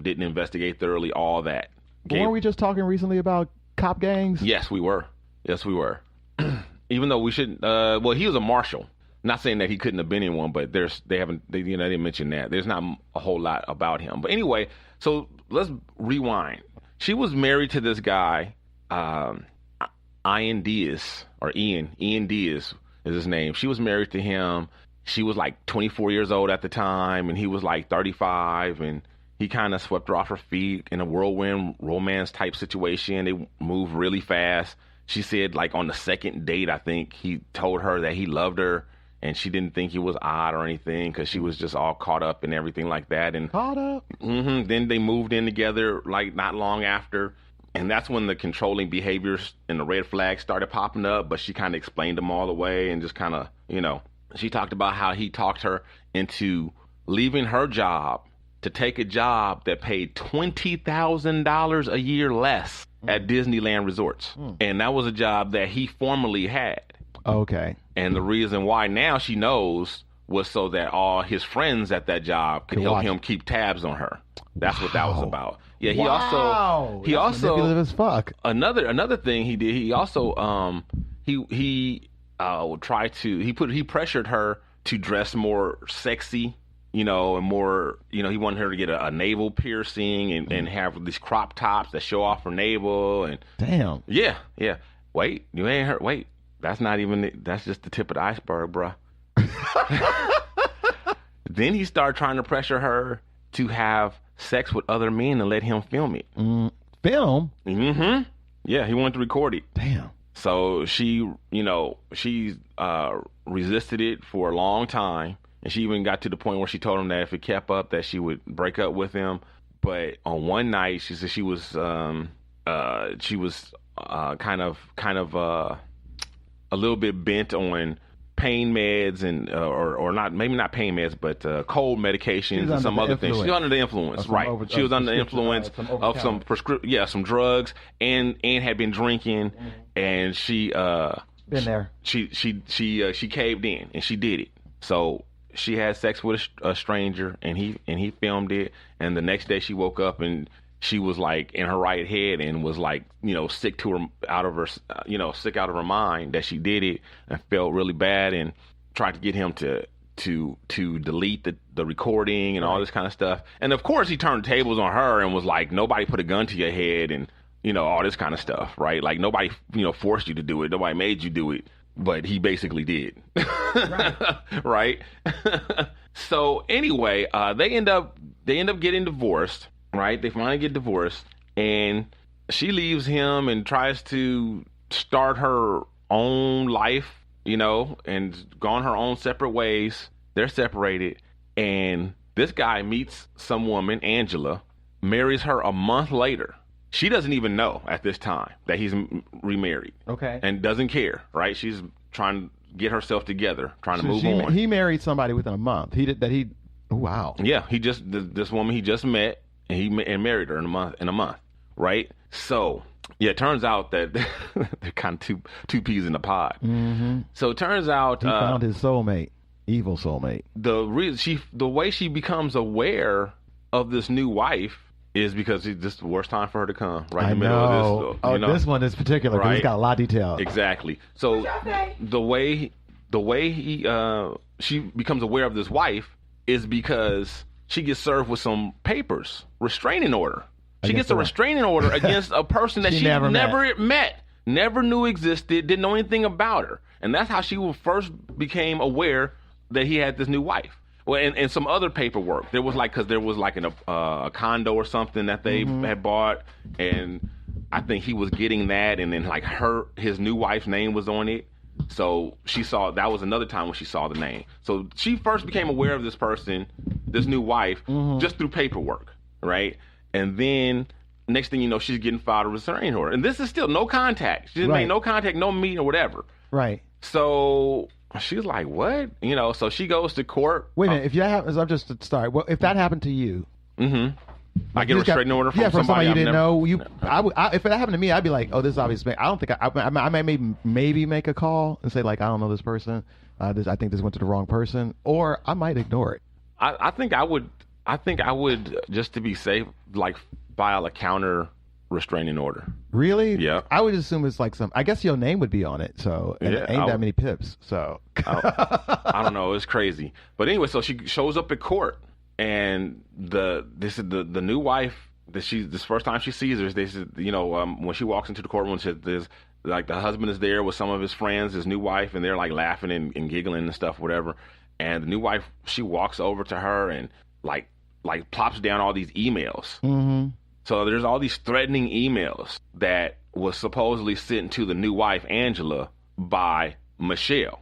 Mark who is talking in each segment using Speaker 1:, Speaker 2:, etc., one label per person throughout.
Speaker 1: didn't investigate thoroughly, all that.
Speaker 2: But weren't we just talking recently about cop gangs?
Speaker 1: Yes, we were. Even though we shouldn't. Well, he was a marshal. Not saying that he couldn't have been in one, but they didn't mention that. There's not a whole lot about him. But anyway, so let's rewind. She was married to this guy, Ian Diaz, or Ian Diaz is his name. She was married to him. She was like 24 years old at the time, and he was like 35, and he kind of swept her off her feet in a whirlwind romance type situation. They moved really fast. She said, like, on the second date, I think he told her that he loved her, and she didn't think he was odd or anything because she was just all caught up and everything like that. And
Speaker 2: caught up?
Speaker 1: Mm-hmm. Then they moved in together, like, not long after. And that's when the controlling behaviors and the red flags started popping up. But she kind of explained them all away and just kind of, she talked about how he talked her into leaving her job to take a job that paid $20,000 a year less at Disneyland Resorts. And that was a job that he formerly had.
Speaker 2: Okay.
Speaker 1: And the reason why now she knows was so that all his friends at that job could help him keep tabs on her. That's what that was about. Yeah, he also
Speaker 2: manipulative as fuck.
Speaker 1: Another thing he did, he also he pressured her to dress more sexy, and more, he wanted her to get a navel piercing and have these crop tops that show off her navel. And
Speaker 2: damn.
Speaker 1: Yeah. Wait, you ain't heard. Wait, that's just the tip of the iceberg, bruh. Then he started trying to pressure her to have sex with other men and let him film it.
Speaker 2: Film?
Speaker 1: Mm-hmm. Yeah, he wanted to record it.
Speaker 2: Damn.
Speaker 1: So she resisted it for a long time. And she even got to the point where she told him that if it kept up, that she would break up with him. But on one night, she said she was kind of a little bit bent on pain meds and or not, maybe not pain meds, but cold medications and some other things. She was under the influence, right? She was under the influence of some some drugs and had been drinking, and she
Speaker 2: been there.
Speaker 1: She caved in and she did it. So she had sex with a stranger, and he filmed it. And the next day she woke up and she was like in her right head and was like, sick out of her mind that she did it, and felt really bad and tried to get him to delete the recording and all this kind of stuff. And of course he turned tables on her and was like, nobody put a gun to your head and, all this kind of stuff, right? Like nobody, forced you to do it. Nobody made you do it. But he basically did. Right? So anyway, they end up getting divorced, right? They finally get divorced, and she leaves him and tries to start her own life, and gone her own separate ways. They're separated, and this guy meets some woman, Angela, marries her a month later. She doesn't even know at this time that he's remarried. Okay. And doesn't care, right? She's trying to get herself together, trying to move on.
Speaker 2: He married somebody within a month. Wow.
Speaker 1: Yeah, this woman he just met, and married her in a month, right? So, yeah, it turns out that they're kind of two peas in a pod. Mm-hmm. So it turns out
Speaker 2: he found his soulmate, evil soulmate.
Speaker 1: The way she becomes aware of this new wife is because it's just the worst time for her to come, right in the middle of this.
Speaker 2: This one is particular because it's got a lot of detail.
Speaker 1: Exactly. So the way she becomes aware of this wife is because she gets served with some papers, restraining order. She gets a restraining order against a person that she never met, never knew existed, didn't know anything about her. And that's how she first became aware that he had this new wife. Well, and some other paperwork. There was a condo or something that they had bought, and I think he was getting that, and then his new wife's name was on it. So that was another time when she saw the name. So she first became aware of this person, this new wife, just through paperwork, right? And then next thing you know, she's getting filed a restraining order. And this is still no contact. She didn't make no contact, no meeting or whatever. Right. So she's like, what? So she goes to court.
Speaker 2: Wait a minute. If that happens, I'm just sorry. Well, if that happened to you.
Speaker 1: I get a restraining order from
Speaker 2: somebody you didn't know. If it happened to me, I'd be like, oh, this is obviously. I don't think I might maybe make a call and say like, I don't know this person. I think this went to the wrong person, or I might ignore it.
Speaker 1: I think I would I think I would, just to be safe, like file a counter restraining order.
Speaker 2: Really?
Speaker 1: Yeah.
Speaker 2: I would assume it's like I guess your name would be on it. So and it ain't that many pips. So
Speaker 1: I don't know. It's crazy. But anyway, so she shows up at court, and this is the new wife that this first time she sees her. They said, when she walks into the courtroom, there's like the husband is there with some of his friends, his new wife, and they're like laughing and giggling and stuff, whatever. And the new wife, she walks over to her and like plops down all these emails.
Speaker 2: Mm-hmm.
Speaker 1: So there's all these threatening emails that was supposedly sent to the new wife, Angela, by Michelle,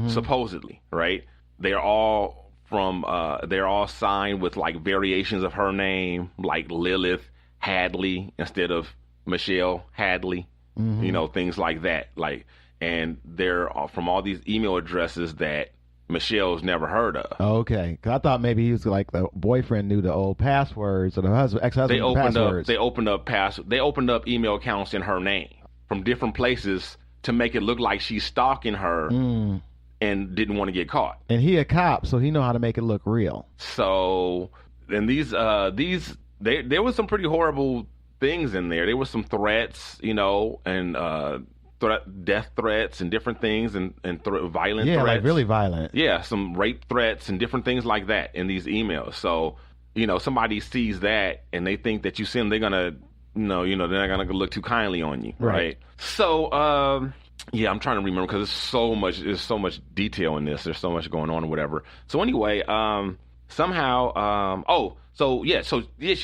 Speaker 1: supposedly, right? They're all signed with like variations of her name, like Lilith Hadley instead of Michelle Hadley, things like that. And they're from all these email addresses that Michelle's never heard of.
Speaker 2: Okay, because I thought maybe he was like the boyfriend knew the old passwords or the ex-husband passwords.
Speaker 1: They opened up email accounts in her name from different places to make it look like she's stalking her and didn't want to get caught.
Speaker 2: And he a cop, so he know how to make it look real.
Speaker 1: So, and there was some pretty horrible things in there. There was some threats, and death threats and different things and violent threats.
Speaker 2: Yeah, like really violent.
Speaker 1: Yeah, some rape threats and different things like that in these emails. So, somebody sees that and they think that you send them, they're gonna, they're not gonna look too kindly on you, right? So, yeah, I'm trying to remember because there's so much detail in this. There's so much going on or whatever. So anyway, she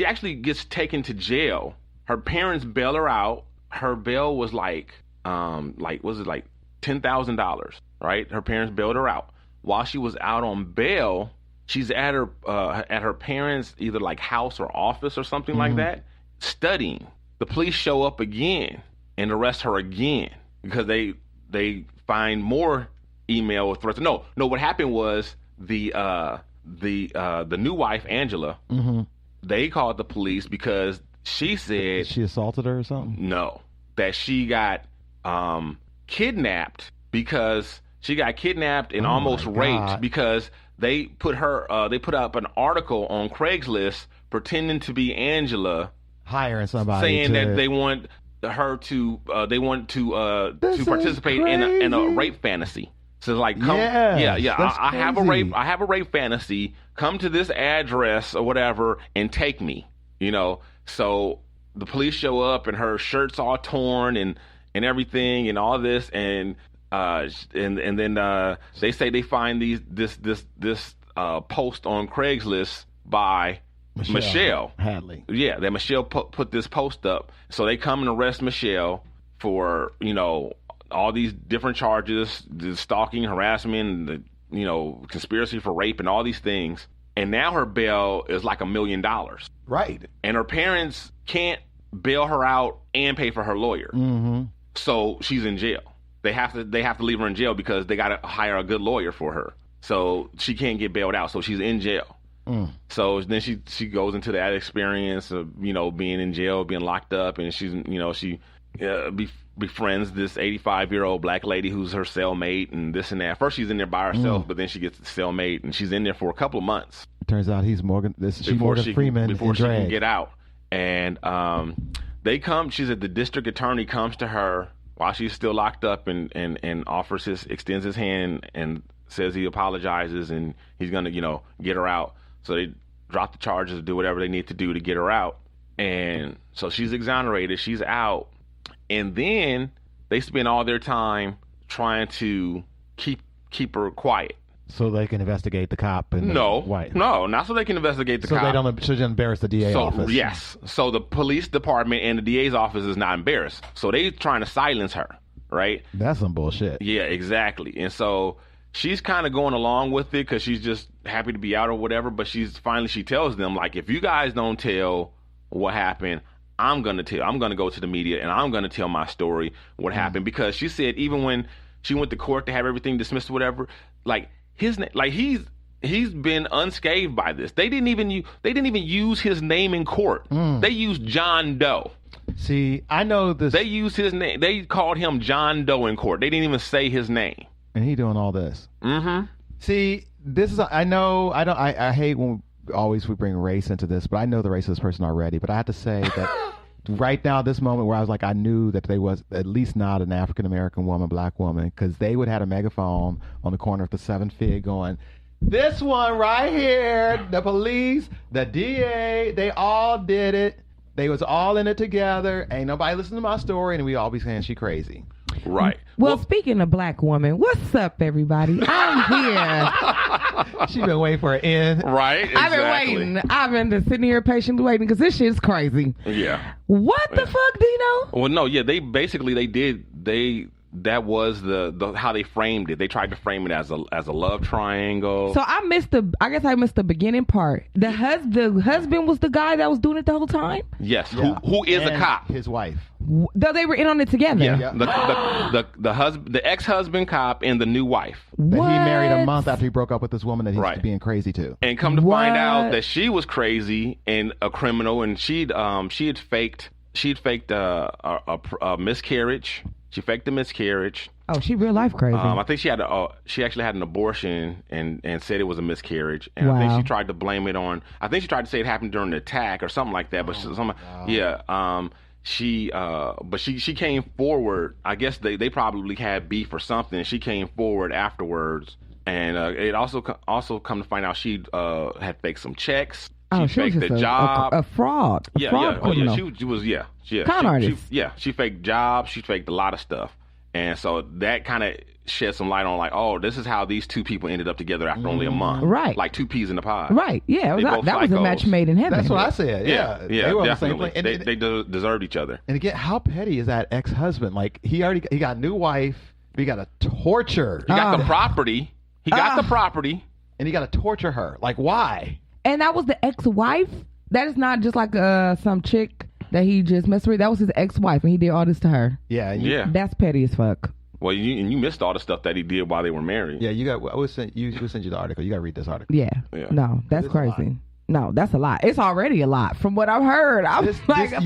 Speaker 1: actually gets taken to jail. Her parents bail her out. Her bail was like $10,000, right? Her parents bailed her out. While she was out on bail, she's at her parents' either like house or office or something like that, studying. The police show up again and arrest her again because they find more email threats. No, what happened was the new wife, Angela, they called the police because she said
Speaker 2: she assaulted her or something.
Speaker 1: No, that she got kidnapped because she got kidnapped and almost raped because they put up an article on Craigslist pretending to be Angela,
Speaker 2: hiring somebody,
Speaker 1: saying that they want her to participate in a rape fantasy. So it's like, I have a rape fantasy. Come to this address or whatever and take me. So the police show up and her shirt's all torn and everything and all this and then they say they find this post on Craigslist by Michelle
Speaker 2: Hadley.
Speaker 1: Yeah, that Michelle put this post up. So they come and arrest Michelle for all these different charges, the stalking, harassment, the conspiracy for rape and all these things. And now her bail is like $1 million.
Speaker 2: Right.
Speaker 1: And her parents can't bail her out and pay for her lawyer. So she's in jail. They have to leave her in jail because they got to hire a good lawyer for her. So she can't get bailed out. So she's in jail. So then she goes into that experience of being in jail, being locked up, and she's she befriends this 85-year-old black lady who's her cellmate and this and that. First she's in there by herself, but then she gets the cellmate and she's in there for a couple of months.
Speaker 2: It turns out he's Morgan Freeman
Speaker 1: before she can get out. And they come. She's at the district attorney comes to her while she's still locked up and extends his hand and says he apologizes and he's gonna get her out. So they drop the charges, do whatever they need to do to get her out. And so she's exonerated. She's out. And then they spend all their time trying to keep her quiet.
Speaker 2: So they can investigate the cop and
Speaker 1: no,
Speaker 2: wife.
Speaker 1: No, not so they can investigate the
Speaker 2: cop.
Speaker 1: So
Speaker 2: they don't should embarrass the DA office.
Speaker 1: Yes. So the police department and the DA's office is not embarrassed. So they trying to silence her, right?
Speaker 2: That's some bullshit.
Speaker 1: Yeah, exactly. And so she's kind of going along with it because she's just happy to be out or whatever. But she tells them, like, if you guys don't tell what happened, I'm going to tell. I'm going to go to the media and I'm going to tell my story, what happened. Because she said even when she went to court to have everything dismissed or whatever, like he's been unscathed by this. They didn't even use his name in court. They used John Doe.
Speaker 2: See, I know this.
Speaker 1: They used his name. They called him John Doe in court. They didn't even say his name.
Speaker 2: And he doing all this. See, this is I hate when always we bring race into this, but I know the race of this person already. But I have to say that right now, this moment where I was like, I knew that they was at least not an African American woman, black woman, because they would have a megaphone on the corner of the 7th Fig going, this one right here, the police, the DA, they all did it. They was all in it together. Ain't nobody listen to my story, and we all be saying she crazy.
Speaker 1: Right.
Speaker 3: Well, speaking of black woman, what's up, everybody? I'm here.
Speaker 2: She been waiting for an end.
Speaker 1: Right. Exactly.
Speaker 3: I've been waiting. I've been just sitting here patiently waiting because this shit's crazy.
Speaker 1: Yeah.
Speaker 3: What the fuck, Dino?
Speaker 1: Well, no, yeah, that was the how they framed it. They tried to frame it as a love triangle.
Speaker 3: So I missed the beginning part. The husband was the guy that was doing it the whole time?
Speaker 1: Yes.
Speaker 2: Yeah.
Speaker 1: Who is
Speaker 2: And
Speaker 1: a cop?
Speaker 2: his wife.
Speaker 3: Though they were in on it together.
Speaker 1: Yeah. The ex-husband cop and the new wife.
Speaker 2: That
Speaker 3: What?
Speaker 2: he married a month after he broke up with this woman that he's
Speaker 1: Right.
Speaker 2: being crazy to.
Speaker 1: And come to find out
Speaker 3: What?
Speaker 1: that she was crazy and a criminal, and she had faked a miscarriage. She faked the miscarriage.
Speaker 3: Oh, she real life crazy.
Speaker 1: I think she actually had an abortion and said it was a miscarriage. And I think
Speaker 3: Wow.
Speaker 1: she tried to blame it on. I think she tried to say it happened during the attack or something like that. But she came forward. I guess they probably had beef or something. She came forward afterwards, and it also come to find out she had faked some checks.
Speaker 3: Oh,
Speaker 1: She faked
Speaker 3: was
Speaker 1: the
Speaker 3: just
Speaker 1: job.
Speaker 3: a fraud. A fraud criminal.
Speaker 1: She was.
Speaker 3: Con artist.
Speaker 1: She faked jobs. She faked a lot of stuff, and so that kind of shed some light on like, oh, this is how these two people ended up together after only a month,
Speaker 3: Right.
Speaker 1: Like two peas in a pod,
Speaker 3: Right. Yeah.
Speaker 1: They both
Speaker 3: That was a
Speaker 1: psychos.
Speaker 3: match made in heaven.
Speaker 2: That's what I said. Yeah.
Speaker 1: yeah,
Speaker 2: They were on the
Speaker 1: definitely.
Speaker 2: same plane.
Speaker 1: They deserved each other.
Speaker 2: And again, how petty is that ex-husband? Like he got a new wife. He got to torture.
Speaker 1: He got the property. He got the property.
Speaker 2: And he got to torture her. Like why?
Speaker 3: And that was the ex-wife? That is not just like some chick that he just messed with. That was his ex-wife, and he did all this to her.
Speaker 2: Yeah.
Speaker 1: Yeah.
Speaker 3: That's petty as fuck.
Speaker 1: Well, you missed all the stuff that he did while they were married.
Speaker 2: Yeah. You got. We'll send you the article. You got to read this article.
Speaker 3: Yeah.
Speaker 1: Yeah.
Speaker 3: No, that's
Speaker 2: It's a lot.
Speaker 3: crazy. No, that's a lot. It's already a lot from what I've heard. I feel so bad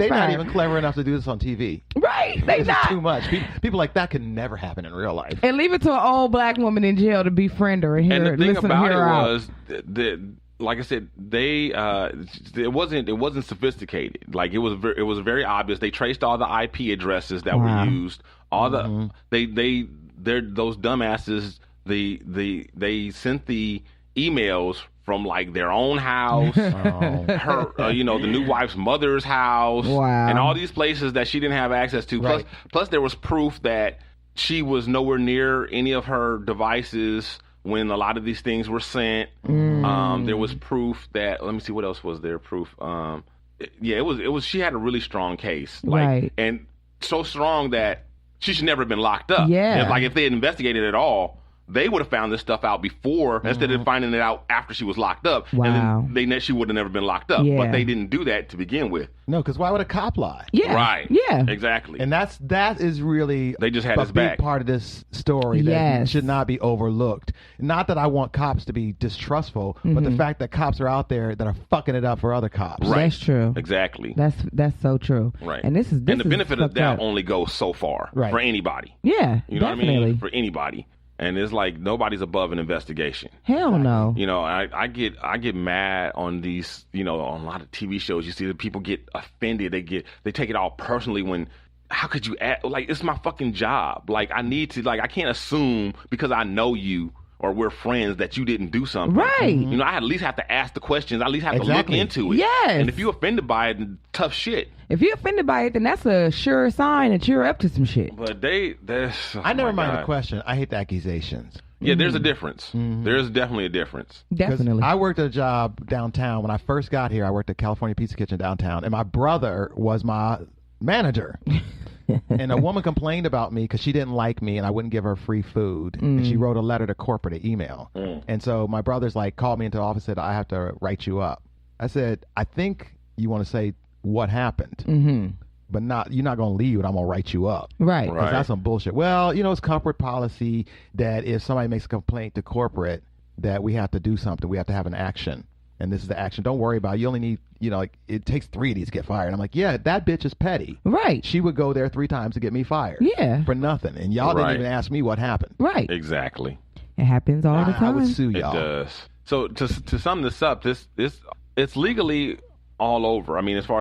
Speaker 2: They're
Speaker 3: for
Speaker 2: not
Speaker 3: her.
Speaker 2: even clever enough to do this on TV.
Speaker 3: Right. They
Speaker 2: This
Speaker 3: not.
Speaker 2: is too much. People like that could never happen in real life.
Speaker 3: And leave it to an old black woman in jail to befriend her and
Speaker 1: And
Speaker 3: hear
Speaker 1: the thing
Speaker 3: listen to
Speaker 1: about
Speaker 3: hear
Speaker 1: it
Speaker 3: her out.
Speaker 1: was that, like I said, it wasn't sophisticated. Like it was very obvious. They traced all the IP addresses that
Speaker 3: Wow.
Speaker 1: were used. All the they're those dumbasses. They sent the emails from like their own house, her the new wife's mother's house,
Speaker 3: Wow.
Speaker 1: and all these places that she didn't have access to.
Speaker 2: Right.
Speaker 1: Plus there was proof that she was nowhere near any of her devices when a lot of these things were sent. There was proof that, let me see, what else was there? Proof. It was. She had a really strong case,
Speaker 3: Right.
Speaker 1: and so strong that she should never have been locked up.
Speaker 3: Yeah.
Speaker 1: If they had investigated at all, they would have found this stuff out before instead of finding it out after she was locked up.
Speaker 3: Wow.
Speaker 1: And then she would have never been locked up.
Speaker 3: Yeah.
Speaker 1: But they didn't do that to begin with.
Speaker 2: No, because why would a cop lie?
Speaker 3: Yeah.
Speaker 1: Right.
Speaker 3: Yeah.
Speaker 1: Exactly.
Speaker 2: And that is really
Speaker 1: They just had
Speaker 2: a
Speaker 1: his
Speaker 2: big
Speaker 1: back.
Speaker 2: part of this story that
Speaker 3: Yes.
Speaker 2: should not be overlooked. Not that I want cops to be distrustful, but the fact that cops are out there that are fucking it up for other cops.
Speaker 1: Right.
Speaker 3: That's true.
Speaker 1: Exactly.
Speaker 3: That's so true.
Speaker 1: Right.
Speaker 3: And this is
Speaker 1: and the benefit of
Speaker 3: fucked
Speaker 1: doubt
Speaker 3: up.
Speaker 1: only goes so far
Speaker 2: Right.
Speaker 1: for anybody.
Speaker 3: Yeah.
Speaker 1: You know
Speaker 3: definitely.
Speaker 1: what I mean? For anybody. And it's like nobody's above an investigation.
Speaker 3: Hell no.
Speaker 1: You know, I get mad on these, on a lot of TV shows. You see that people get offended. They take it all personally when, how could you act? Like, it's my fucking job. Like, I need to, I can't assume because I know you or we're friends that you didn't do something.
Speaker 3: Right.
Speaker 1: You know, I at least have to ask the questions. I at least have
Speaker 2: Exactly.
Speaker 1: to look into it.
Speaker 3: Yes.
Speaker 1: And if you're offended by it, then tough shit.
Speaker 3: If you're offended by it, then that's a sure sign that you're up to some shit.
Speaker 1: But
Speaker 2: I never mind
Speaker 1: God.
Speaker 2: the question. I hate the accusations.
Speaker 1: Yeah, there's a difference. There's definitely a difference.
Speaker 2: 'Cause
Speaker 3: Definitely.
Speaker 2: I worked at a job downtown. When I first got here, I worked at California Pizza Kitchen downtown, and my brother was my manager. And a woman complained about me because she didn't like me and I wouldn't give her free food. And she wrote a letter to corporate, an email. And so my brother's like called me into the office and said, I have to write you up. I said, I think you want to say what happened. But you're not going to leave and I'm going to write you up.
Speaker 3: Right.
Speaker 1: Right.
Speaker 2: Because that's some bullshit. Well, it's corporate policy that if somebody makes a complaint to corporate that we have to do something. We have to have an action. And this is the action. Don't worry about it. You only need, it takes 3 of these to get fired. I'm like, yeah, that bitch is petty.
Speaker 3: Right.
Speaker 2: She would go there 3 times to get me fired.
Speaker 3: Yeah.
Speaker 2: For nothing. And y'all
Speaker 1: Right.
Speaker 2: didn't even ask me what happened.
Speaker 3: Right.
Speaker 1: Exactly.
Speaker 3: It happens all the
Speaker 2: I
Speaker 3: time.
Speaker 2: would sue
Speaker 1: It
Speaker 2: y'all.
Speaker 1: does. So to sum this up, this it's legally all over. I mean, as far